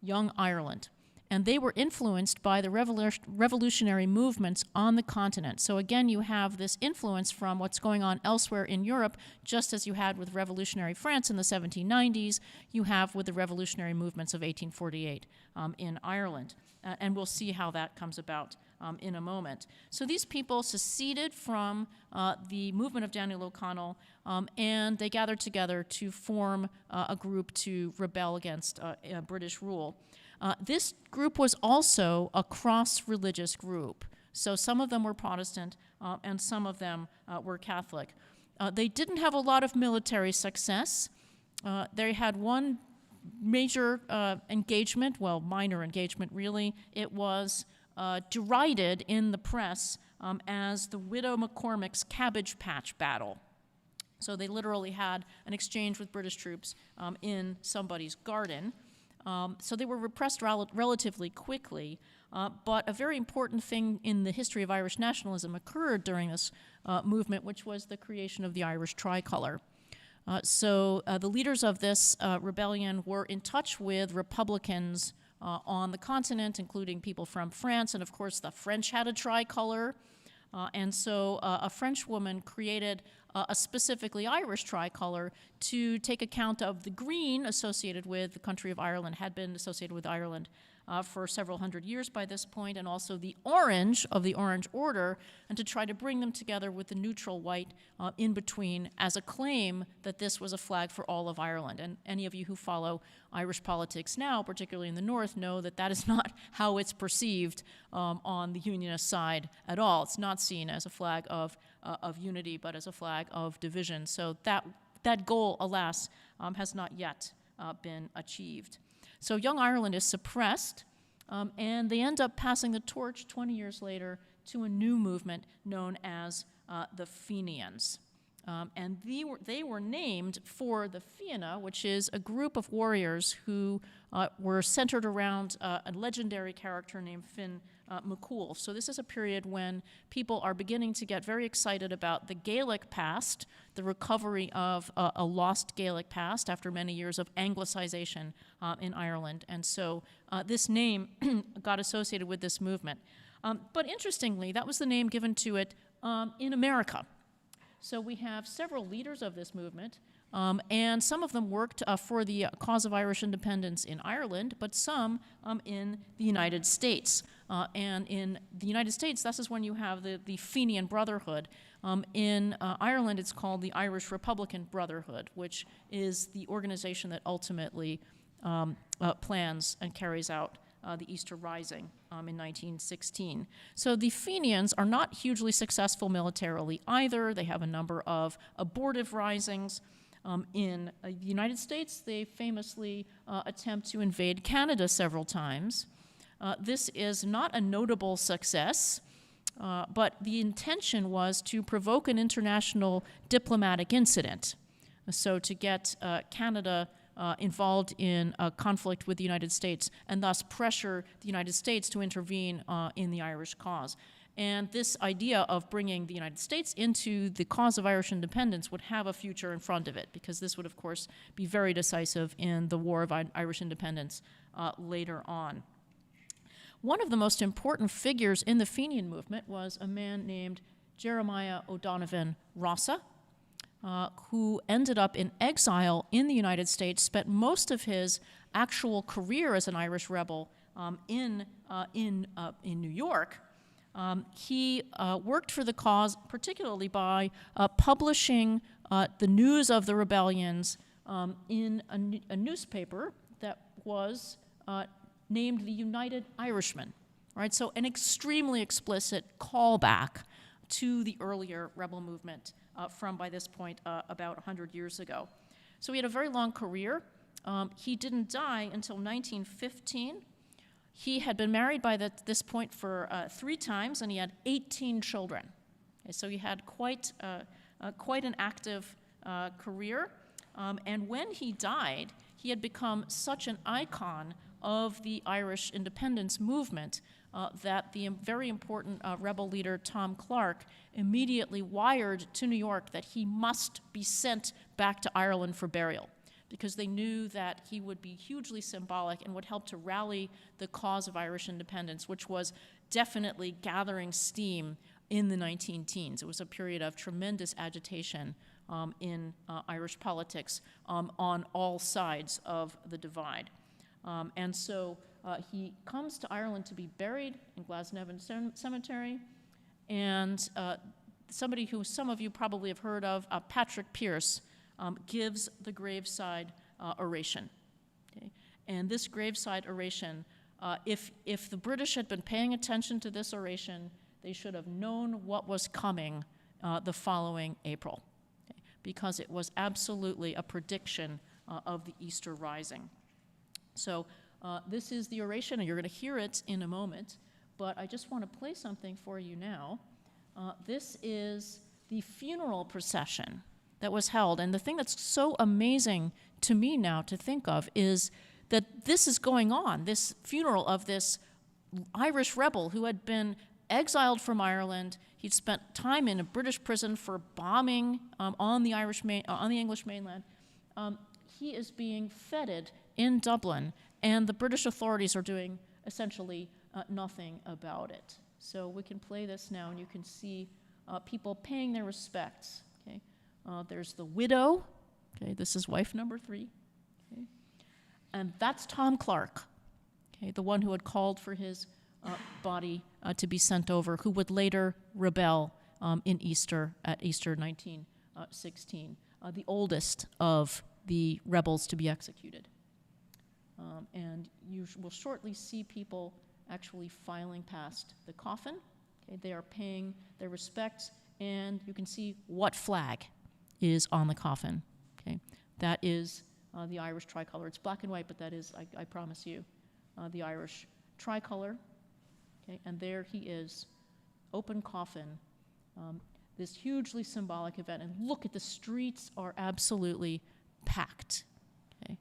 Young Ireland. And they were influenced by the revolutionary movements on the continent. So again, you have this influence from what's going on elsewhere in Europe, just as you had with revolutionary France in the 1790s, you have with the revolutionary movements of 1848 in Ireland. And we'll see how that comes about in a moment. So these people seceded from the movement of Daniel O'Connell, and they gathered together to form a group to rebel against British rule. This group was also a cross-religious group. So some of them were Protestant and some of them were Catholic. They didn't have a lot of military success. They had one major engagement, well, minor engagement really. It was derided in the press as the Widow McCormick's Cabbage Patch Battle. So they literally had an exchange with British troops in somebody's garden. So they were repressed relatively quickly, but a very important thing in the history of Irish nationalism occurred during this movement, which was the creation of the Irish tricolour. So the leaders of this rebellion were in touch with Republicans on the continent, including people from France, and of course the French had a tricolour. And so a French woman created a specifically Irish tricolour to take account of the green associated with the country of Ireland, had been associated with Ireland for several hundred years by this point, and also the orange of the Orange Order, and to try to bring them together with the neutral white in between as a claim that this was a flag for all of Ireland. And any of you who follow Irish politics now, particularly in the North, know that that is not how it's perceived on the Unionist side at all. It's not seen as a flag of unity, but as a flag of division. So that goal, alas, has not yet been achieved. So Young Ireland is suppressed, and they end up passing the torch 20 years later to a new movement known as the Fenians. And they were named for the Fianna, which is a group of warriors who were centered around a legendary character named Finn McCool. So this is a period when people are beginning to get very excited about the Gaelic past, the recovery of a lost Gaelic past after many years of Anglicization in Ireland. And so this name got associated with this movement. But interestingly, that was the name given to it in America. So we have several leaders of this movement, and some of them worked for the cause of Irish independence in Ireland, but some in the United States. And in the United States, this is when you have the Fenian Brotherhood. In Ireland, it's called the Irish Republican Brotherhood, which is the organization that ultimately plans and carries out the Easter Rising in 1916. So the Fenians are not hugely successful militarily either. They have a number of abortive risings. In the United States, they famously attempt to invade Canada several times. This is not a notable success, but the intention was to provoke an international diplomatic incident. So to get Canada involved in a conflict with the United States and thus pressure the United States to intervene in the Irish cause. And this idea of bringing the United States into the cause of Irish independence would have a future in front of it, because this would, of course, be very decisive in the War of Irish Independence later on. One of the most important figures in the Fenian movement was a man named Jeremiah O'Donovan Rossa, who ended up in exile in the United States, spent most of his actual career as an Irish rebel in New York. He worked for the cause, particularly by publishing the news of the rebellions in a newspaper that was named the United Irishman, right? So an extremely explicit callback to the earlier rebel movement from, by this point, about 100 years ago. So he had a very long career. He didn't die until 1915. He had been married by this point for 3 times, and he had 18 children. Okay, so he had quite an active career. And when he died, he had become such an icon of the Irish independence movement that the very important rebel leader Tom Clark immediately wired to New York that he must be sent back to Ireland for burial, because they knew that he would be hugely symbolic and would help to rally the cause of Irish independence, which was definitely gathering steam in the 19-teens. It was a period of tremendous agitation in Irish politics on all sides of the divide. And so he comes to Ireland to be buried in Glasnevin Cemetery, and somebody who some of you probably have heard of, Patrick Pearse, gives the graveside oration. Okay? And this graveside oration, if the British had been paying attention to this oration, they should have known what was coming the following April, okay? Because it was absolutely a prediction of the Easter Rising. So this is the oration, and you're going to hear it in a moment, but I just want to play something for you now. This is the funeral procession that was held, and the thing that's so amazing to me now to think of is that this is going on, this funeral of this Irish rebel who had been exiled from Ireland. He'd spent time in a British prison for bombing on the English mainland. He is being feted in Dublin, and the British authorities are doing essentially nothing about it. So we can play this now, and you can see people paying their respects. Okay, there's the widow. Okay, this is wife number 3. Okay, and that's Tom Clark. Okay, the one who had called for his body to be sent over, who would later rebel at Easter 1916, the oldest of the rebels to be executed. And you will shortly see people actually filing past the coffin. Okay, they are paying their respects, and you can see what flag is on the coffin. Okay, that is the Irish tricolor. It's black and white, but that is, I promise you, the Irish tricolor. Okay, and there he is, open coffin, this hugely symbolic event. And look at the streets are absolutely packed. Okay,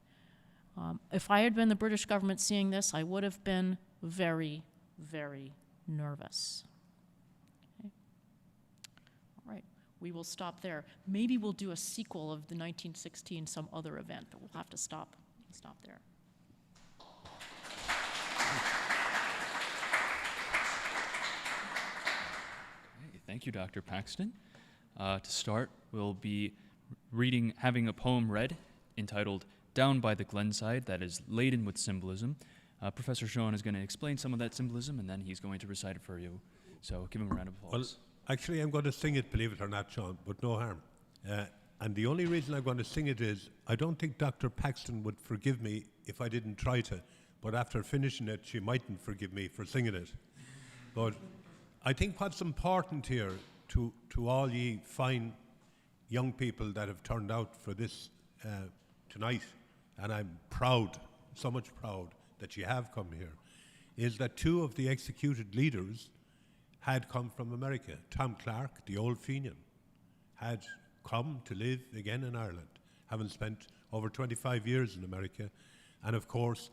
if I had been the British government seeing this, I would have been very, very nervous. Okay. All right, we will stop there. Maybe we'll do a sequel of the 1916 some other event, but we'll have to stop there. Thank you, Dr. Paxton. To start, we'll be having a poem read entitled Down by the Glenside that is laden with symbolism. Professor Sean is going to explain some of that symbolism, and then he's going to recite it for you. So give him a round of applause. Well, actually, I'm going to sing it, believe it or not, Sean, but no harm. And the only reason I'm going to sing it is I don't think Dr. Paxton would forgive me if I didn't try to, but after finishing it, she mightn't forgive me for singing it. But I think what's important here to all ye fine young people that have turned out for this tonight, and I'm proud, so much proud that you have come here, is that 2 of the executed leaders had come from America. Tom Clark, the old Fenian, had come to live again in Ireland, having spent over 25 years in America. And of course,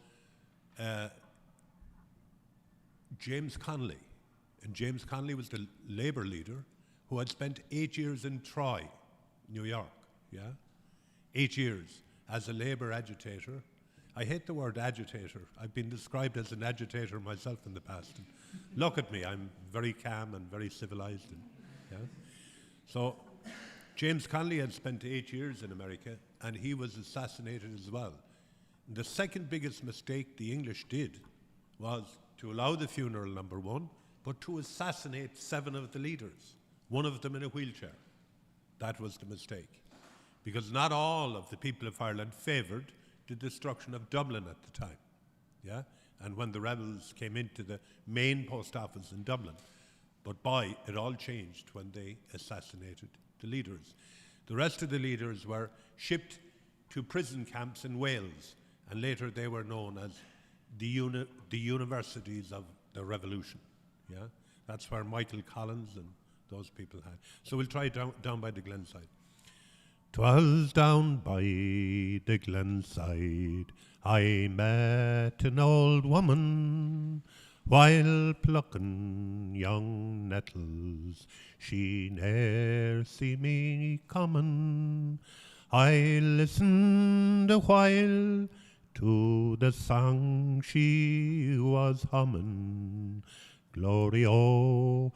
James Connolly. And James Connolly was the Labour leader who had spent 8 years in Troy, New York, 8 years as a Labour agitator. I hate the word agitator. I've been described as an agitator myself in the past. And look at me, I'm very calm and very civilized. So James Connolly had spent 8 years in America, and he was assassinated as well. And the second biggest mistake the English did was to allow the funeral, number 1, but to assassinate 7 of the leaders, one of them in a wheelchair. That was the mistake. because not all of the people of Ireland favoured the destruction of Dublin at the time. Yeah? And when the rebels came into the main post office in Dublin. But it all changed when they assassinated the leaders. The rest of the leaders were shipped to prison camps in Wales, and later they were known as the universities of the revolution. Yeah? That's where Michael Collins and those people had. So we'll try down by the Glenside. 'Twas down by the Glenside I met an old woman, while plucking young nettles she ne'er see me comin'. I listened a while to the song she was hummin'. Glory, oh,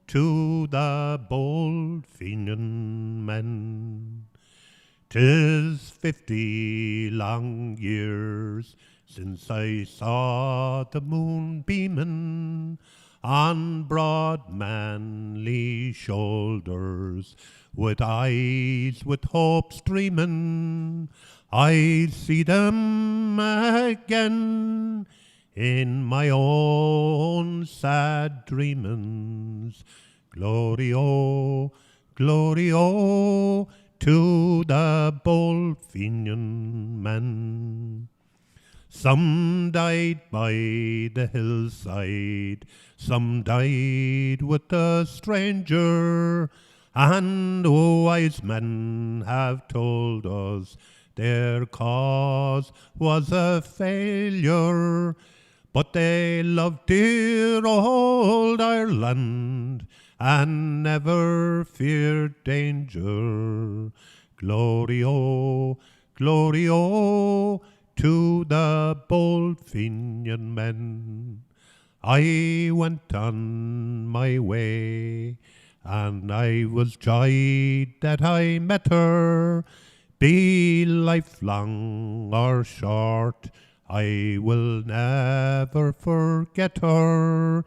to the bold Fenian men. 'Tis 50 long years since I saw the moon beamin' on broad manly shoulders, with eyes with hope streamin'. I see them again in my own sad dreamings. Glory, oh, to the bold Fenian men. Some died by the hillside, some died with the stranger, and wise men have told us their cause was a failure. But they loved dear old Ireland and never feared danger. Glory, oh, to the bold Fenian men. I went on my way, and I was joyed that I met her. Be lifelong or short, I will never forget her.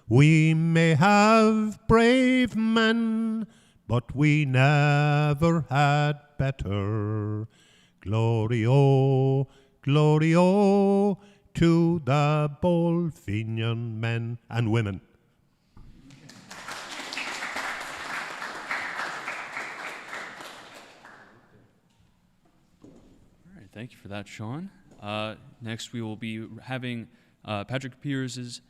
We may have brave men, but we never had better. Glory, oh, to the bold Fenian men and women. All right, thank you for that, Sean. Next, we will be having Patrick Pierce's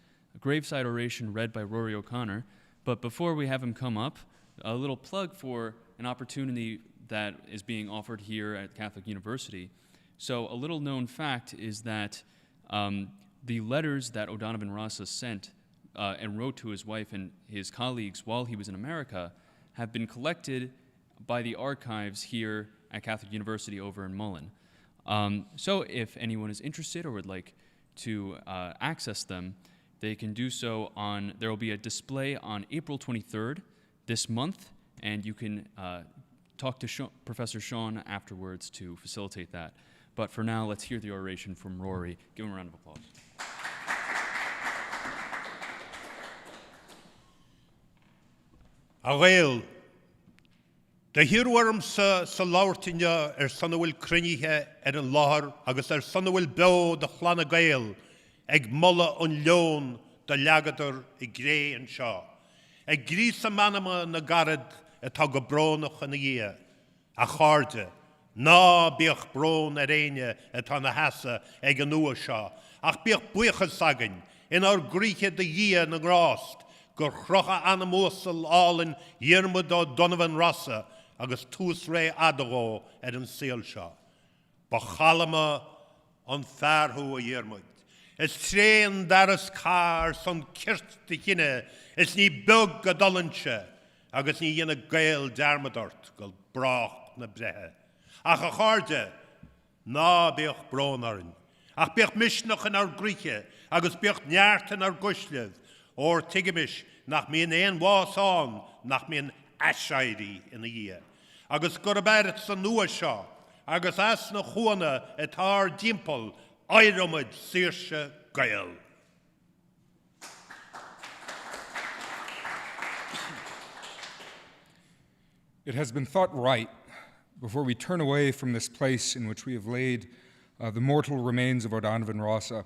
graveside oration read by Rory O'Connor. But before we have him come up, a little plug for an opportunity that is being offered here at Catholic University. So a little known fact is that the letters that O'Donovan Rossa sent and wrote to his wife and his colleagues while he was in America have been collected by the archives here at Catholic University over in Mullen. So if anyone is interested or would like to access them, they can do so there will be a display on April 23rd this month, and you can talk to Professor Sean afterwards to facilitate that. But for now, let's hear the oration from Rory. Give him a round of applause. Gael, de hirwarm sa laurtinja sanna bhfuil crunithe an láthar agus sanna bhfuil beo de chlanna Gael ag mulla an leon de leagatar I gré an seo. Ag grísa manama na garad atá go brónach an dhé, a cháde, ná bíoch brón réine atá na hasa ag an nua seo, ach bíoch buchas sagan in ar gríche de dhé na grást, gur chrocha anamósal álin dhearmad ó Donovan Rossa agus tús ré adagó an síl seo. Ba chalama an fearthú a dhearmad. Is tréan daras car son kirt de hinne, is ní bug go dolanse, agus ní dhéana gael dermadart go brach na brethe. Ach a cháde, ná bíoch brónarin. Ach bíoch misnach in ar gríche, agus bíoch neartan ar guslev, or tigimish nach mi'n ein wasan, nach mi'n ashairi in a year. Agus goraberet sa nua sha, agus as na chuana et har dimpel, airomad sirsha gael. it has been thought right, before we turn away from this place in which we have laid the mortal remains of O'Donovan Rossa,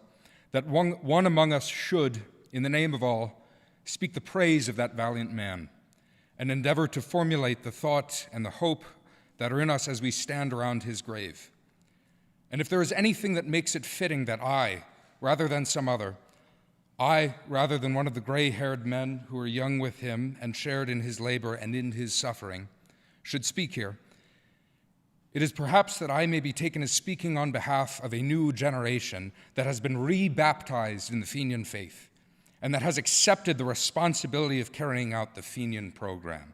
that one among us should, in the name of all, speak the praise of that valiant man and endeavor to formulate the thought and the hope that are in us as we stand around his grave. And if there is anything that makes it fitting that I, rather than some other, I, rather than one of the gray-haired men who were young with him and shared in his labor and in his suffering, should speak here, it is perhaps that I may be taken as speaking on behalf of a new generation that has been re-baptized in the Fenian faith and that has accepted the responsibility of carrying out the Fenian program.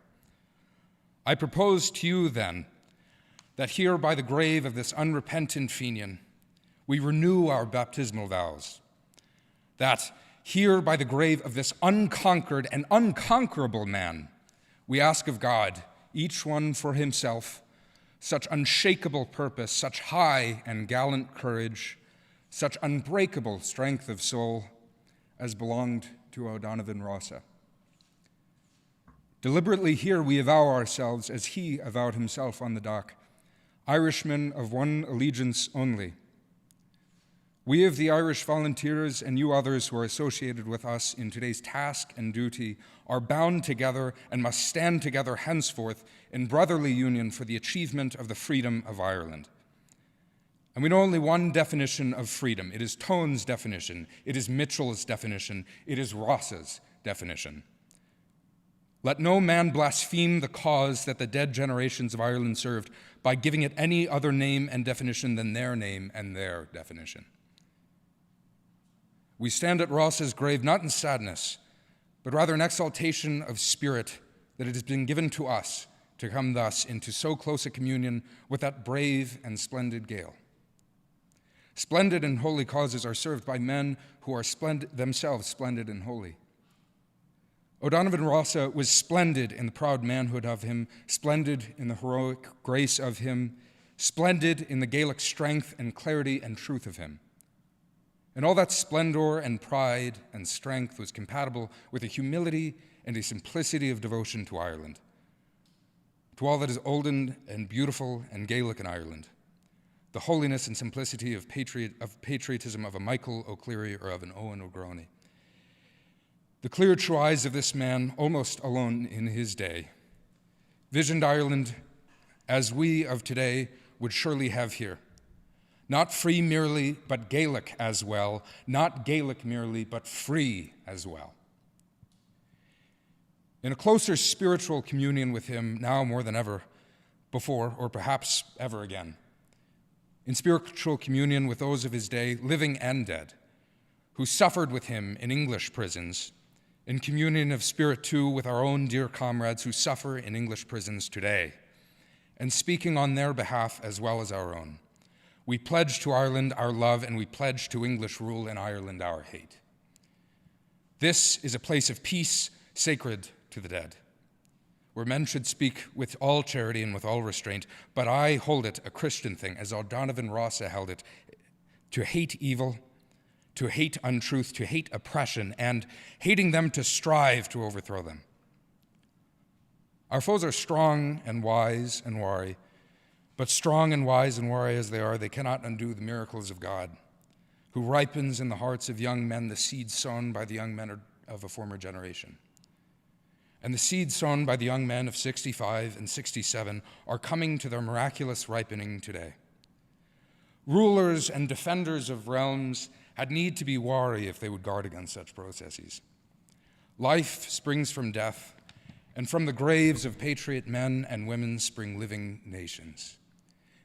I propose to you, then, that here by the grave of this unrepentant Fenian, we renew our baptismal vows, that here by the grave of this unconquered and unconquerable man, we ask of God, each one for himself, such unshakable purpose, such high and gallant courage, such unbreakable strength of soul as belonged to O'Donovan Rossa. Deliberately here we avow ourselves as he avowed himself on the dock, Irishmen of one allegiance only. We of the Irish Volunteers and you others who are associated with us in today's task and duty are bound together and must stand together henceforth in brotherly union for the achievement of the freedom of Ireland. And we know only one definition of freedom. It is Tone's definition. It is Mitchell's definition. It is Rossa's definition. Let no man blaspheme the cause that the dead generations of Ireland served by giving it any other name and definition than their name and their definition. We stand at Rossa's grave not in sadness, but rather in exaltation of spirit that it has been given to us to come thus into so close a communion with that brave and splendid Gael. Splendid and holy causes are served by men who are themselves splendid and holy. O'Donovan Rossa was splendid in the proud manhood of him, splendid in the heroic grace of him, splendid in the Gaelic strength and clarity and truth of him. And all that splendor and pride and strength was compatible with a humility and a simplicity of devotion to Ireland, to all that is olden and beautiful and Gaelic in Ireland, the holiness and simplicity of patriotism of a Michael O'Clery or of an Owen O'Grony. The clear true eyes of this man, almost alone in his day, visioned Ireland as we of today would surely have here. Not free merely, but Gaelic as well. Not Gaelic merely, but free as well. In a closer spiritual communion with him now more than ever before, or perhaps ever again. In spiritual communion with those of his day, living and dead, who suffered with him in English prisons, in communion of spirit too with our own dear comrades who suffer in English prisons today, and speaking on their behalf as well as our own. We pledge to Ireland our love, and we pledge to English rule in Ireland our hate. This is a place of peace sacred to the dead, where men should speak with all charity and with all restraint, but I hold it a Christian thing, as O'Donovan Rossa held it, to hate evil, to hate untruth, to hate oppression, and hating them to strive to overthrow them. Our foes are strong and wise and wary, but strong and wise and wary as they are, they cannot undo the miracles of God, who ripens in the hearts of young men the seed sown by the young men of a former generation. And the seeds sown by the young men of 65 and 67 are coming to their miraculous ripening today. Rulers and defenders of realms had need to be wary if they would guard against such processes. Life springs from death, and from the graves of patriot men and women spring living nations.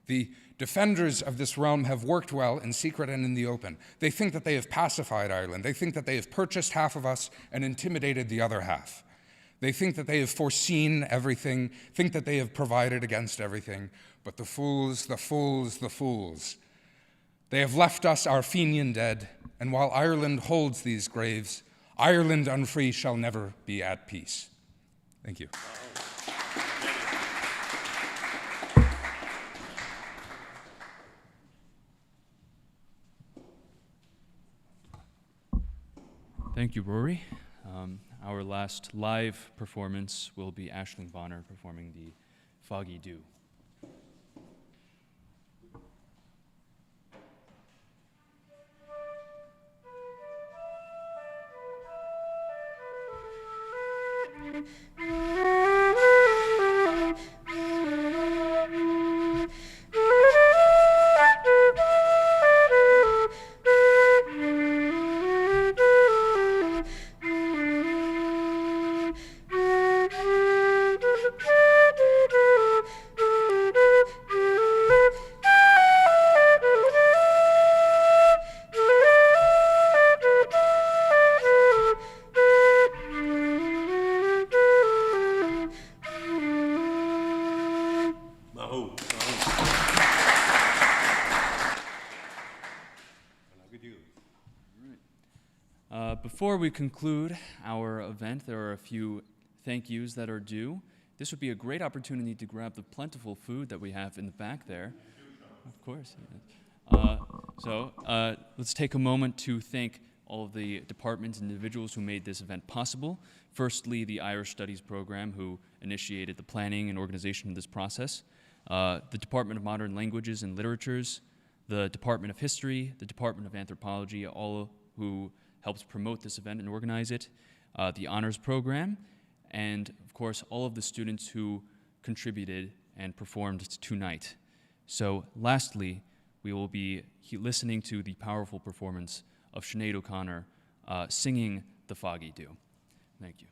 The defenders of this realm have worked well in secret and in the open. They think that they have pacified Ireland. They think that they have purchased half of us and intimidated the other half. They think that they have foreseen everything, think that they have provided against everything. But the fools, the fools, the fools. They have left us our Fenian dead, and while Ireland holds these graves, Ireland unfree shall never be at peace. Thank you. Thank you, Rory. Our last live performance will be Aisling Bonner performing the Foggy Dew. Mahu. Mahu. Look at you. Before we conclude our event, there are a few thank yous that are due. This would be a great opportunity to grab the plentiful food that we have in the back there. Of course. Let's take a moment to thank all of the departments and individuals who made this event possible. Firstly, the Irish Studies program, who initiated the planning and organization of this process. The Department of Modern Languages and Literatures, the Department of History, the Department of Anthropology, all who helped promote this event and organize it, the Honors Program, and of course all of the students who contributed and performed tonight. So lastly, we will be listening to the powerful performance of Sinead O'Connor singing The Foggy Dew. Thank you.